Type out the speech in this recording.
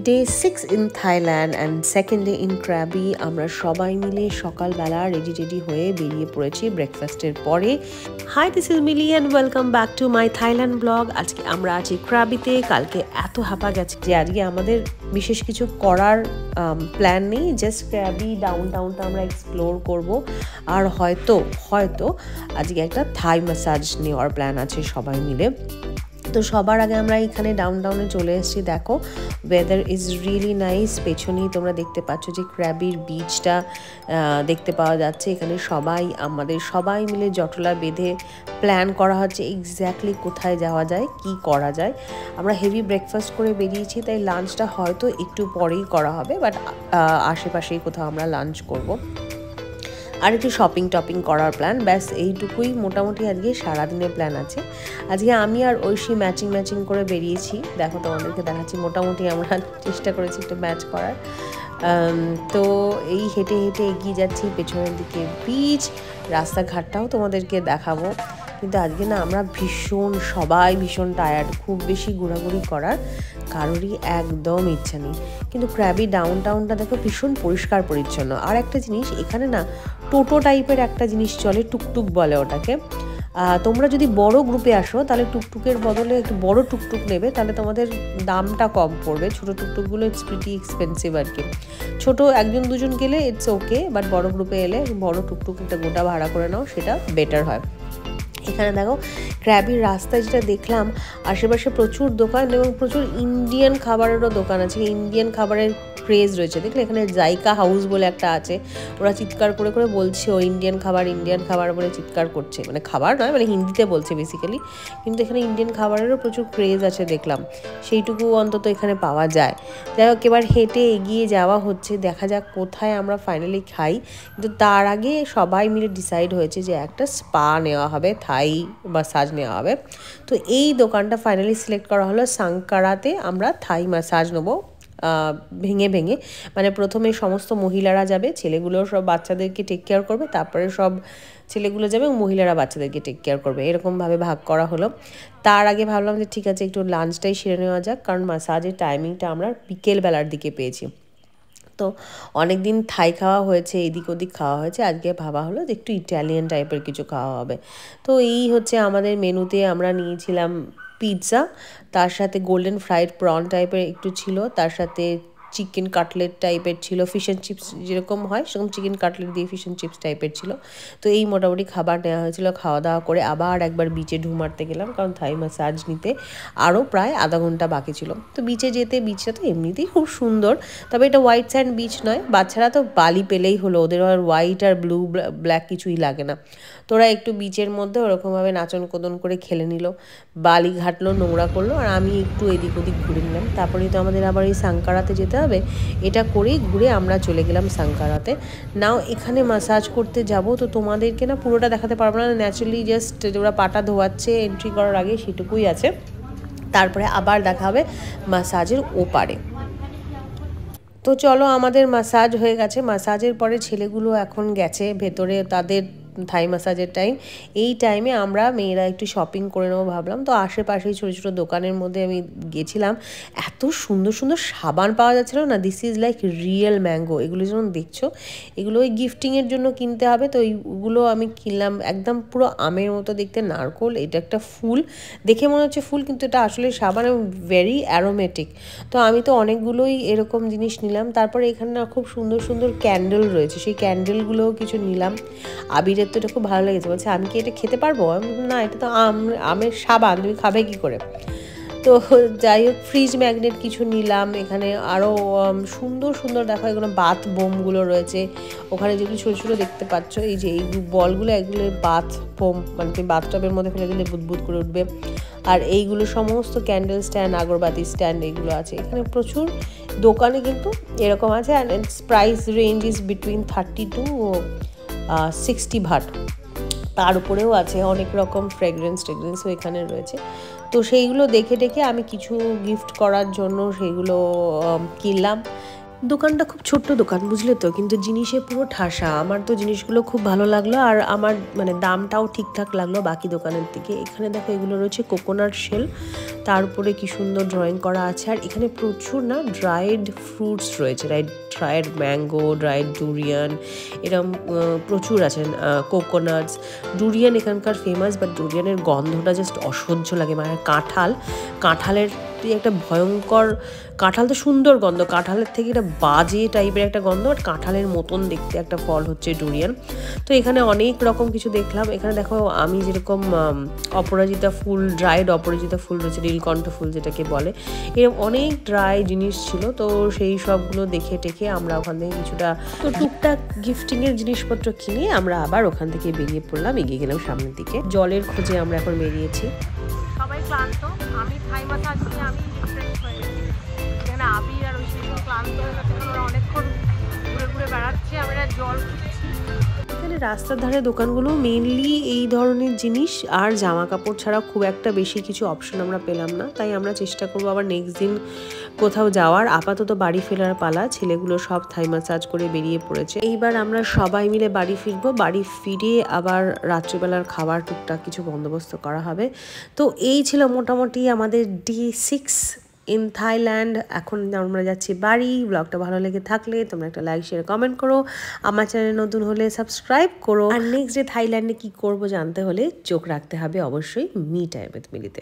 Day 6 in Thailand and second day in Krabi আমরা সবাই মিলে সকালবেলা রেডি হয়ে বেরিয়ে পড়েছি ব্রেকফাস্টের পরে। Hi, this is Millie and welcome back to my Thailand vlog. আজকে আমরা আছি ক্রাবিতে। কালকে এত হাঁপা গেছে যে আজকে আমাদের বিশেষ কিছু করার প্ল্যান নেই, জাস্ট ক্রাবি ডাউনটাউনটা আমরা এক্সপ্লোর করব। আর হয়তো আজকে একটা থাই ম্যাসাজ নেওয়ার প্ল্যান আছে সবাই মিলে। তো সবার আগে আমরা এখানে ডাউনটাউনে চলে এসেছি। দেখো ওয়েদার ইজ রিয়েলি নাইস। পেছনেই তোমরা দেখতে পাচ্ছ যে ক্র্যাবির বিচটা দেখতে পাওয়া যাচ্ছে। এখানে আমাদের সবাই মিলে জটলা বেঁধে প্ল্যান করা হচ্ছে এক্স্যাক্টলি কোথায় যাওয়া যায়, কি করা যায়। আমরা হেভি ব্রেকফাস্ট করে বেরিয়েছি, তাই লাঞ্চটা হয়তো একটু পরেই করা হবে, বাট আশেপাশেই কোথাও আমরা লাঞ্চ করব। আর একটু শপিং করার প্ল্যান, ব্যাস এইটুকুই মোটামুটি আজকে সারাদিনের প্ল্যান আছে। আজকে আমি আর ঐশী ম্যাচিং করে বেরিয়েছি। দেখো তোমাদেরকে দেখাচ্ছি, মোটামুটি আমরা চেষ্টা করেছি একটু ম্যাচ করার। তো এই হেঁটে এগিয়ে যাচ্ছি, পেছনের দিকে বিচ, রাস্তাঘাটটাও তোমাদেরকে দেখাবো। কিন্তু আজকে না আমরা সবাই ভীষণ টায়ার্ড, খুব বেশি ঘোরাঘুরি করার কারোরই একদম ইচ্ছা নেই। কিন্তু ক্র্যাবি ডাউনটাউনটা দেখো ভীষণ পরিষ্কার পরিচ্ছন্ন। আর একটা জিনিস, এখানে না টোটো টাইপের একটা জিনিস চলে, টুকটুক বলে ওটাকে। তোমরা যদি বড় গ্রুপে আসো তাহলে টুকটুকের বদলে একটু বড় টুকটুক নেবে, তাহলে তোমাদের দামটা কম পড়বে। ছোটো টুকটুকগুলো ইটস প্রিটি এক্সপেন্সিভ আর কি। ছোটো একজন দুজন গেলে ইটস ওকে, বাট বড় গ্রুপে এলে বড় টুকটুক একটা গোটা ভাড়া করে নাও, সেটা বেটার হয়। এখানে দেখো ক্র্যাবির রাস্তায় যেটা দেখলাম, আশেপাশে প্রচুর দোকান এবং প্রচুর ইন্ডিয়ান খাবারেরও দোকান আছে। ইন্ডিয়ান খাবারের ক্রেজ রয়েছে। দেখলে এখানে জাইকা হাউস বলে একটা আছে, ওরা চিৎকার করে বলছে ও ইন্ডিয়ান খাবার বলে চিৎকার করছে। মানে খাবার নয়, মানে হিন্দিতে বলছে বেসিক্যালি, কিন্তু এখানে ইন্ডিয়ান খাবারেরও প্রচুর ক্রেজ আছে দেখলাম, সেইটুকু অন্তত এখানে পাওয়া যায়। যাই হোক, এবার হেঁটে এগিয়ে যাওয়া হচ্ছে, দেখা যাক কোথায় আমরা ফাইনালি খাই। কিন্তু তার আগে সবাই মিলে ডিসাইড হয়েছে যে একটা স্পা নেওয়া হবে, থাই ম্যাসাজ নেওয়া হবে। তো এই দোকানটা ফাইনালি সিলেক্ট করা হলো। সাংকারাতে আমরা থাই ম্যাসাজ নেবো ভেঙে মানে প্রথমে সমস্ত মহিলারা যাবে, ছেলেগুলো সব বাচ্চাদেরকে টেক কেয়ার করবে, তারপরে সব ছেলেগুলো যাবে এবং মহিলারা বাচ্চাদেরকে টেক কেয়ার করবে, এরকমভাবে ভাগ করা হলো। তার আগে ভাবলাম যে ঠিক আছে একটু লাঞ্চটাই সেরে নেওয়া যাক, কারণ ম্যাসাজের টাইমিংটা আমরা বিকেলবেলার দিকে পেয়েছি। তো অনেক দিন থাই খাওয়া হয়েছে, এদিক ওদিক খাওয়া হয়েছে, আজকে ভাবা হলো যে একটু ইটালিয়ান টাইপের কিছু খাওয়া হবে। তো এই হচ্ছে আমাদের মেনুতে আমরা নিয়েছিলাম পিৎজা, তার সাথে গোল্ডেন ফ্রাইড প্রন টাইপের একটু ছিল, তার সাথে চিকেন কাটলেট টাইপের ছিল, ফিশ অ্যান্ড চিপস যেরকম হয় সেরকম চিকেন কাটলেট দিয়ে ফিশ অ্যান্ড চিপস টাইপের ছিল। তো এই মোটামুটি খাবার নেওয়া হয়েছিল। খাওয়া দাওয়া করে আবার একবার বিচে ঢু মারতে গেলাম, কারণ থাই ম্যাসাজ নিতে আরও প্রায় আধা ঘন্টা বাকি ছিল। তো বিচটা তো এমনিতেই খুব সুন্দর, তবে এটা হোয়াইট স্যান্ড বিচ নয়। বাচ্চারা তো বালি পেলেই হলো, ওদের আর হোয়াইট আর ব্লু ব্ল্যাক কিছুই লাগে না। তোরা একটু বিচের মধ্যে ওরকমভাবে নাচন কোদন করে খেলে নিল, বালি ঘাটলো, নোংরা করলো, আর আমি একটু এদিক ওদিক ঘুরে নিলাম। তারপরেই তো আমাদের আবার এই সাংকারাতে যেতে হবে। এটা করেই ঘুরে আমরা চলে গেলাম সাংকারাতে। নাও এখানে ম্যাসাজ করতে যাব, তো তোমাদেরকে না পুরোটা দেখাতে পারবো না, ন্যাচারালি জাস্ট ওরা পাটা ধোয়াচ্ছে এন্ট্রি করার আগে, সেটুকুই আছে। তারপরে আবার দেখা হবে ম্যাসাজের ওপারে। তো চলো, আমাদের ম্যাসাজ হয়ে গেছে। ম্যাসাজের পরে ছেলেগুলো এখন গেছে ভেতরে, তাদের থাই ম্যাসাজের টাইম। এই টাইমে আমরা মেয়েরা একটু শপিং করে নেবো ভাবলাম। তো আশেপাশেই ছোটো দোকানের মধ্যে আমি গেছিলাম, এত সুন্দর সাবান পাওয়া যাচ্ছিলো না। This is like real mango. এগুলো যেমন দেখছো, এগুলো ওই গিফটিংয়ের জন্য কিনতে হবে, তো এইগুলো আমি কিনলাম। একদম পুরো আমের মতো দেখতে, নারকোল, এটা একটা ফুল, দেখে মনে হচ্ছে ফুল, কিন্তু এটা আসলে সাবান এবং ভেরি অ্যারোমেটিক। তো আমি তো অনেকগুলোই এরকম জিনিস নিলাম। তারপরে এখানে না খুব সুন্দর ক্যান্ডেল রয়েছে, সেই ক্যান্ডেলগুলোও কিছু নিলাম। আবিরের তো এটা খুব ভালো লেগেছে, বলছে আমি কি এটা খেতে পারবো? না, এটা তো আমের সাবান, তুমি খাবে কি করে? তো যাই হোক, ফ্রিজ ম্যাগনেট কিছু নিলাম। এখানে আরও সুন্দর দেখো, এগুলো বাথ বোমগুলো রয়েছে ওখানে, যেগুলো ছোটো দেখতে পাচ্ছ, এই যে এই বলগুলো, এগুলো বাথ বোম, মানে তুমি বাথটবের মধ্যে ফেলে দিলে বুদবুদ করে উঠবে। আর এইগুলো সমস্ত ক্যান্ডেল স্ট্যান্ড, আগরবাতি স্ট্যান্ড, এগুলো আছে এখানে প্রচুর দোকানে কিন্তু এরকম আছে। And its price range is between 30 to 60 baht. তার উপরেও আছে অনেক রকম ফ্রেগরেন্সও এখানে রয়েছে। তো সেইগুলো দেখে আমি কিছু গিফট করার জন্য সেইগুলো কিনলাম। দোকানটা খুব ছোট্ট দোকান, বুঝলে তো, কিন্তু জিনিসে পুরো ঠাসা। আমার তো জিনিসগুলো খুব ভালো লাগলো, আর আমার মানে দামটাও ঠিকঠাক লাগলো বাকি দোকানের থেকে। এখানে দেখো এগুলো রয়েছে কোকোনাট শেল, তার উপরে কি সুন্দর ড্রয়িং করা আছে। আর এখানে প্রচুর না ড্রাইড ফ্রুটস রয়েছে, ড্রাইড ম্যাঙ্গো, ড্রাইড ডুরিয়ান, এরকম প্রচুর আছেন। কোকোনাটস, ডুরিয়ান এখানকার ফেমাস, বাট ডুরিয়ানের গন্ধটা জাস্ট অসহ্য লাগে। মানে কাঁঠালের একটা ভয়ঙ্কর, কাঁঠাল তো সুন্দর গন্ধ, কাঁঠালের থেকে একটা বাজে টাইপের একটা গন্ধ, বাট কাঁঠালের মতন দেখতে একটা ফল হচ্ছে ডুরিয়ান। তো এখানে অনেক রকম কিছু দেখলাম। এখানে দেখো আমি যেরকম অপরাজিতা ফুল, ড্রাইড অপরাজিতা ফুল রয়েছে, নীলকণ্ঠ ফুল যেটাকে বলে, এরকম অনেক ড্রাই জিনিস ছিল। তো সেই সবগুলো দেখে টেকে আমরা ওখান থেকে কিছুটা তো টুকটাক গিফটিংয়ের জিনিসপত্র কিনে আমরা আবার ওখান থেকে বেরিয়ে পড়লাম, এগিয়ে গেলাম সামনের দিকে। জলের খোঁজে আমরা এখন বেরিয়েছি। সবাই ক্লান্ত, আমি থাই মাসাজ নিয়ে আমি রিফ্রেশ হয়ে গেছি। এখানে আবির আর ঐশ্বর্য ক্লান্ত হয়ে গেছে, ওরা অনেকক্ষণ ঘুরে ঘুরে বেড়াচ্ছে, আমরা জল খুঁজছি। এখানে রাস্তার ধারে দোকানগুলো মেইনলি এই ধরনের জিনিস আর জামা কাপড় ছাড়া খুব একটা বেশি কিছু অপশন আমরা পেলাম না। তাই আমরা চেষ্টা করবো আবার নেক্সট দিন কোথাও যাওয়ার। আপাতত বাড়ি ফেরার পালা, ছেলেগুলো সব থাই মাসাজ করে বেরিয়ে পড়েছে। এইবার আমরা সবাই মিলে বাড়ি ফিরবো। বাড়ি ফিরে আবার রাত্রিবেলার খাবার টুকটাক কিছু বন্দোবস্ত করা হবে। তো এই ছিল মোটামুটি আমাদের ডে 6 ইন থাইল্যান্ড। এখন আমরা যাচ্ছি বাড়ি। ব্লগটা ভালো লেগে থাকলে তোমরা একটা লাইক, শেয়ার, কমেন্ট করো। আমার চ্যানেল নতুন হলে সাবস্ক্রাইব করো। আর নেক্সট ডে থাইল্যান্ডে কি করব জানতে হলে চোখ রাখতে হবে অবশ্যই মি টাইম উইথ মিলিতে।